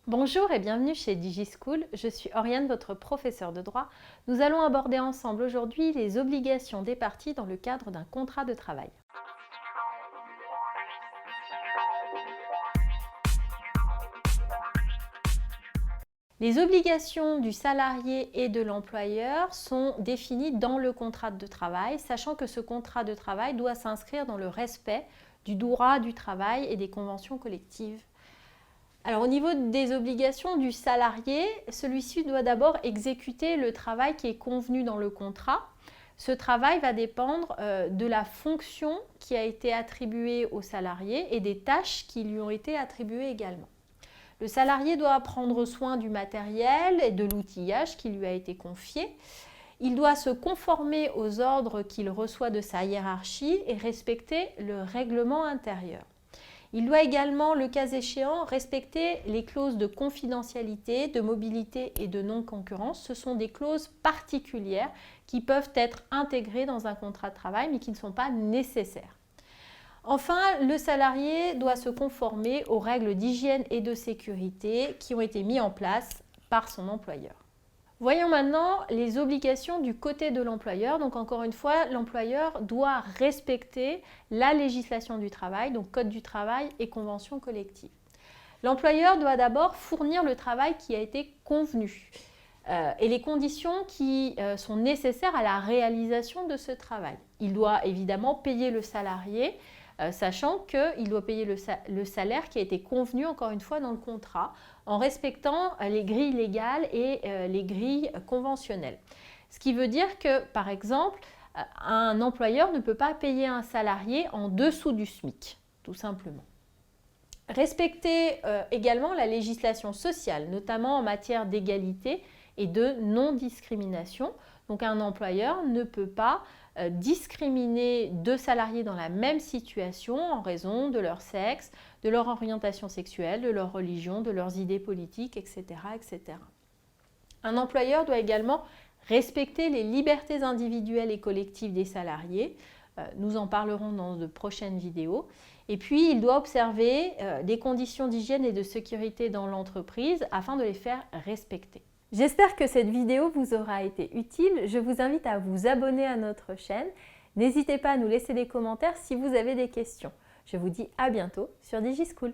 Bonjour et bienvenue chez DigiSchool, je suis Oriane, votre professeure de droit. Nous allons aborder ensemble aujourd'hui les obligations des parties dans le cadre d'un contrat de travail. Les obligations du salarié et de l'employeur sont définies dans le contrat de travail, sachant que ce contrat de travail doit s'inscrire dans le respect du droit du travail et des conventions collectives. Alors au niveau des obligations du salarié, celui-ci doit d'abord exécuter le travail qui est convenu dans le contrat. Ce travail va dépendre de la fonction qui a été attribuée au salarié et des tâches qui lui ont été attribuées également. Le salarié doit prendre soin du matériel et de l'outillage qui lui a été confié. Il doit se conformer aux ordres qu'il reçoit de sa hiérarchie et respecter le règlement intérieur. Il doit également, le cas échéant, respecter les clauses de confidentialité, de mobilité et de non-concurrence. Ce sont des clauses particulières qui peuvent être intégrées dans un contrat de travail mais qui ne sont pas nécessaires. Enfin, le salarié doit se conformer aux règles d'hygiène et de sécurité qui ont été mises en place par son employeur. Voyons maintenant les obligations du côté de l'employeur. Donc encore une fois, l'employeur doit respecter la législation du travail, donc Code du travail et convention collective. L'employeur doit d'abord fournir le travail qui a été convenu et les conditions qui sont nécessaires à la réalisation de ce travail. Il doit évidemment payer le salarié, sachant qu'il doit payer le salaire qui a été convenu, encore une fois, dans le contrat, en respectant les grilles légales et les grilles conventionnelles. Ce qui veut dire que, par exemple, un employeur ne peut pas payer un salarié en dessous du SMIC, tout simplement. Respecter également la législation sociale, notamment en matière d'égalité et de non-discrimination. Donc un employeur ne peut pas discriminer deux salariés dans la même situation en raison de leur sexe, de leur orientation sexuelle, de leur religion, de leurs idées politiques, etc., etc. Un employeur doit également respecter les libertés individuelles et collectives des salariés. Nous en parlerons dans de prochaines vidéos. Et puis, il doit observer des conditions d'hygiène et de sécurité dans l'entreprise afin de les faire respecter. J'espère que cette vidéo vous aura été utile. Je vous invite à vous abonner à notre chaîne. N'hésitez pas à nous laisser des commentaires si vous avez des questions. Je vous dis à bientôt sur DigiSchool.